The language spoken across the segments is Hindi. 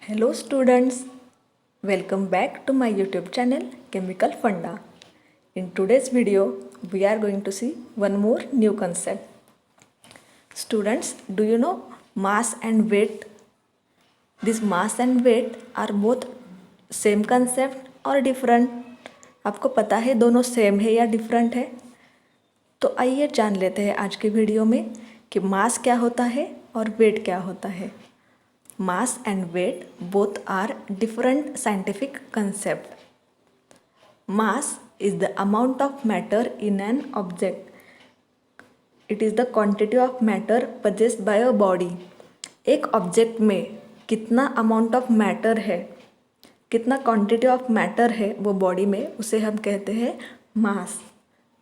Hello students, welcome back to my YouTube channel Chemical Funda. In today's video, we are going to see one more new concept. Students, do you know mass and weight? This mass and weight are both same concept or different? आपको पता है दोनों सेम है या डिफरेंट है? तो आइए जान लेते हैं आज के वीडियो में कि मास क्या होता है और वेट क्या होता है. Mass and weight both are different scientific concept. Mass is the amount of matter in an object. It is the quantity of matter possessed by a body. एक ऑब्जेक्ट में कितना अमाउंट ऑफ मैटर है, कितना क्वांटिटी ऑफ मैटर है वो बॉडी में, उसे हम कहते हैं mass.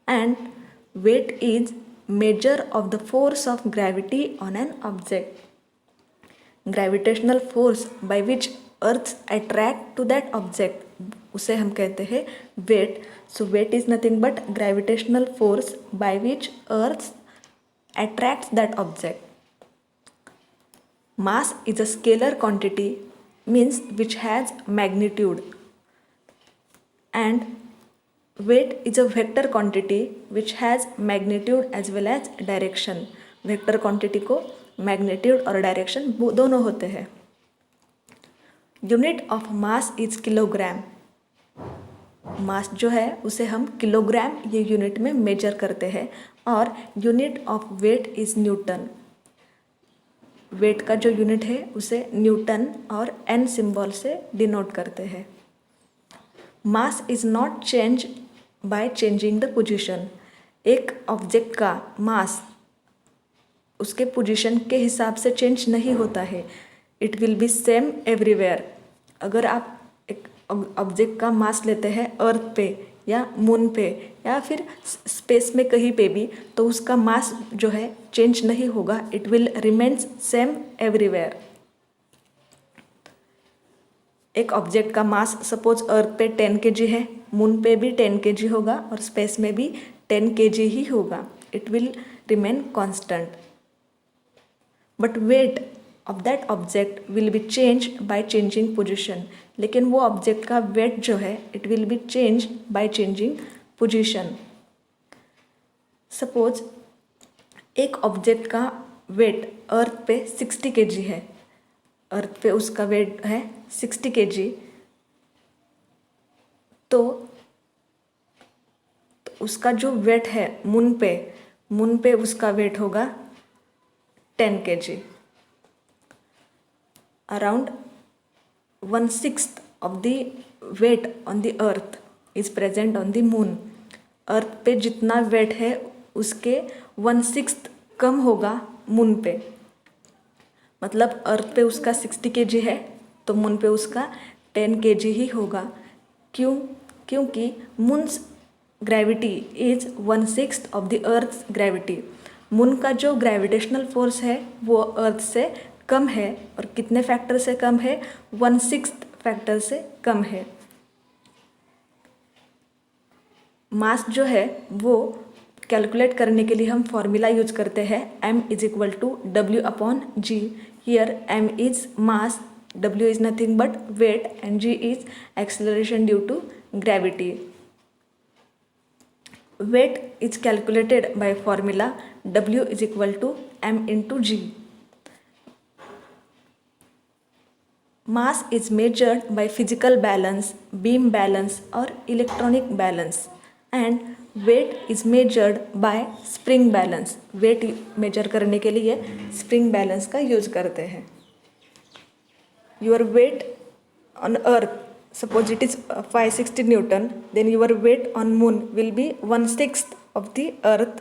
And weight is measure of the force of gravity on an object. Gravitational force by which earth attract to that object, उसे हम कहते हैं weight. So weight is nothing but gravitational force by which earth attracts that object. Mass is a scalar quantity means which has magnitude and weight is a vector quantity which has magnitude as well as direction. Vector quantity को मैग्नीट्यूड और डायरेक्शन दोनों होते हैं. Unit of mass is kilogram. Mass जो है उसे हम किलोग्राम ये यूनिट में मेजर करते हैं. और unit of weight is newton. Weight का जो यूनिट है उसे न्यूटन और एन सिंबल से डिनोट करते हैं. Mass is not change by changing the position. एक ऑब्जेक्ट का मास उसके पोजीशन के हिसाब से चेंज नहीं होता है. It will B same everywhere. अगर आप एक ऑब्जेक्ट का मास लेते हैं अर्थ पे या मून पे या फिर स्पेस में कहीं पे भी, तो उसका मास जो है चेंज नहीं होगा. It will remains same everywhere. एक ऑब्जेक्ट का मास सपोज अर्थ पे 10 kg है, मून पे भी 10 kg होगा और स्पेस में भी 10 kg ही होगा. It will remain constant. But weight of that object will be change by changing position. लेकिन वो ऑब्जेक्ट का वेट जो है it will B change by changing position. Suppose एक ऑब्जेक्ट का वेट अर्थ पे 60 kg है. अर्थ पे उसका वेट है 60 kg. तो उसका जो वेट है मून पे उसका वेट होगा 10 kg. Around 1/6 of the weight on the earth is present on the moon. अर्थ पे जितना वेट है उसके 1/6 कम होगा मून पे. मतलब अर्थ पे उसका 60 kg है तो मून पे उसका 10 kg ही होगा. क्योंकि moons gravity is 1/6 of the earth gravity. Moon का जो ग्रेविटेशनल फोर्स है वो अर्थ से कम है. और कितने फैक्टर से कम है? 1/6 फैक्टर से कम है. मास जो है वो कैलकुलेट करने के लिए हम फॉर्मूला यूज करते हैं m = W/g. Here m is mass, W is nothing but weight and g is acceleration due to gravity. Weight is calculated by formula W = m × g. Mass is measured by physical balance, beam balance or electronic balance, and weight is measured by spring balance. Weight measure करने के लिए spring balance का यूज करते हैं. Your weight on earth, suppose it is 560 Newton, then your weight on moon will be 1/6 of the earth.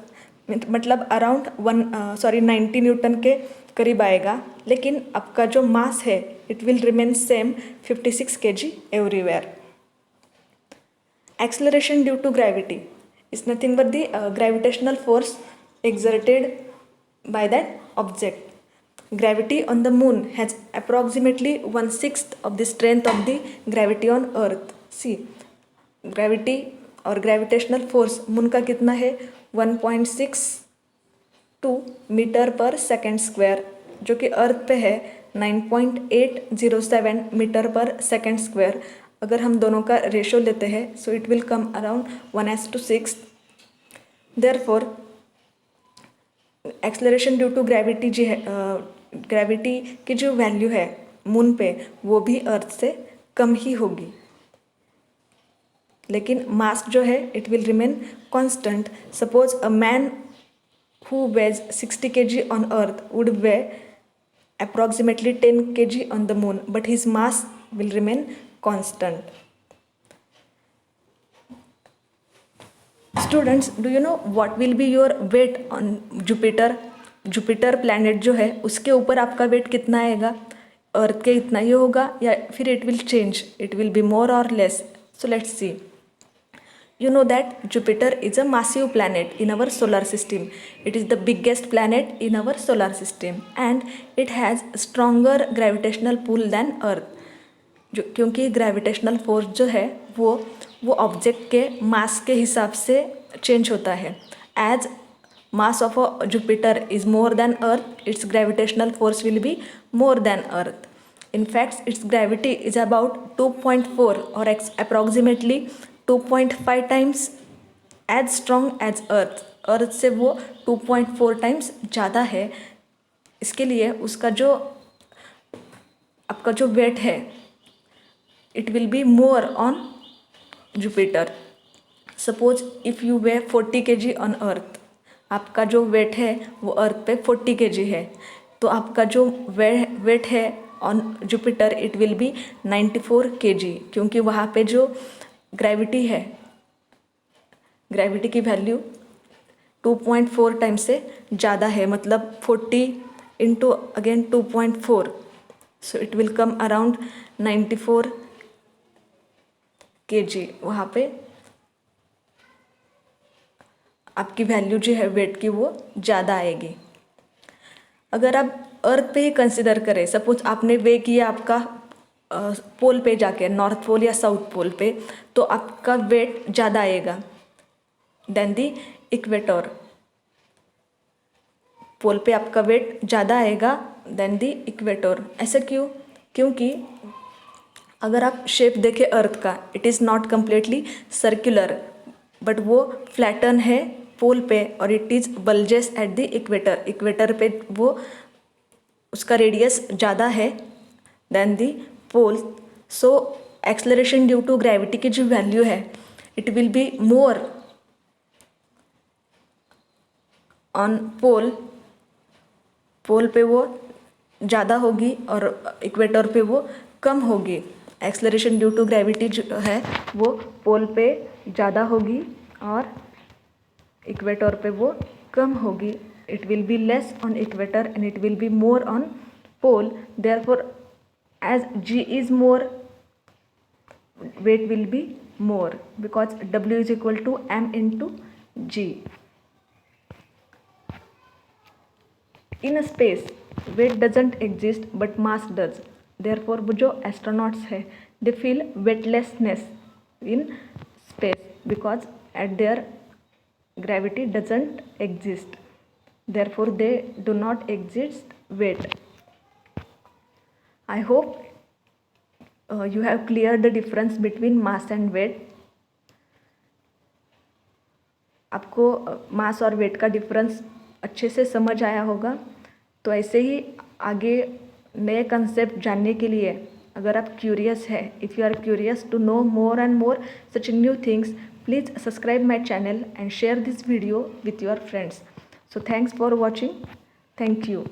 मतलब अराउंड 90 न्यूटन के करीब आएगा. लेकिन आपका जो मास है it will remain same 56 kg everywhere. Acceleration due to gravity is nothing but the gravitational force exerted by that object. Gravity on the moon has approximately 1/6 of the strength of the gravity on earth. See, gravity और gravitational force मून का कितना है? 1.62 मीटर पर सेकेंड स्क्वायर, जो कि अर्थ पे है 9.807 मीटर पर सेकेंड स्क्वायर। अगर हम दोनों का रेशो लेते हैं so it will come around 1:6। Therefore acceleration due to gravity जो है, ग्रेविटी की जो वैल्यू है मून पे वो भी अर्थ से कम ही होगी, लेकिन मास जो है it will remain constant. Suppose a man who weighs 60 kg on earth would weigh approximately 10 kg on the moon, but his mass will remain constant. Students, do you know what will be your weight on Jupiter? Jupiter planet जो है उसके ऊपर आपका वेट कितना आएगा? अर्थ के इतना ही होगा या फिर it will change, it will be more or less? So let's see. You know that Jupiter is a massive planet in our solar system. It is the biggest planet in our solar system and it has stronger gravitational pull than Earth. जो क्योंकि ग्रेविटेशनल फोर्स जो है वो ऑब्जेक्ट के मास के हिसाब से चेंज होता है. As mass of a Jupiter is more than Earth, its gravitational force will be more than Earth. In fact, its gravity is about 2.4 or approximately 2.5 times as strong as Earth. अर्थ से वो 2.4 टाइम्स ज़्यादा है. इसके लिए उसका जो आपका जो वेट है it will be more on Jupiter. Suppose if you way 40 kg on अर्थ, आपका जो वेट है वो अर्थ पे 40 kg है, तो आपका जो वेट है on Jupiter it will B 94 kg, क्योंकि वहाँ पे जो ग्रेविटी है, ग्रेविटी की वैल्यू 2.4 टाइम से ज़्यादा है. मतलब 40 into again 2.4, so it will come around 94 kg. वहाँ पे आपकी वैल्यू जो है वेट की वो ज़्यादा आएगी. अगर आप अर्थ पे ही कंसिडर करें, सपोज आपने वे किया आपका पोल पे जाके, नॉर्थ पोल या साउथ पोल पे, तो आपका वेट ज़्यादा आएगा देन दी इक्वेटर. पोल पे आपका वेट ज़्यादा आएगा देन दी इक्वेटर. ऐसा क्यों? क्योंकि अगर आप शेप देखें अर्थ का, it is not completely circular, but वो फ्लैटन है पोल पे और it is bulges at the equator. Equator पे वो उसका रेडियस ज़्यादा है than the pole. So acceleration due to gravity की जो वैल्यू है it will be more on pole. Pole पे वो ज़्यादा होगी और इक्वेटर पे वो कम होगी. एक्सेलरेशन ड्यू टू ग्रेविटी जो है वो पोल पे ज़्यादा होगी और इक्वेटर पे वो कम होगी. It will be less on equator and it will be more on pole. Therefore as G is more, weight will be more because W is equal to M into G. In a space, weight doesn't exist but mass does. Therefore, वो जो astronauts है they feel weightlessness in space because at their gravity doesn't exist. Therefore, they do not exist weight. I hope you have cleared the difference between mass and weight. आपको मास और वेट का डिफरेंस अच्छे से समझ आया होगा. तो ऐसे ही आगे नए कंसेप्ट जानने के लिए अगर आप क्यूरियस है, if you are curious to know more and more such new things, please subscribe my channel and share this video with your friends. So thanks for watching. Thank you.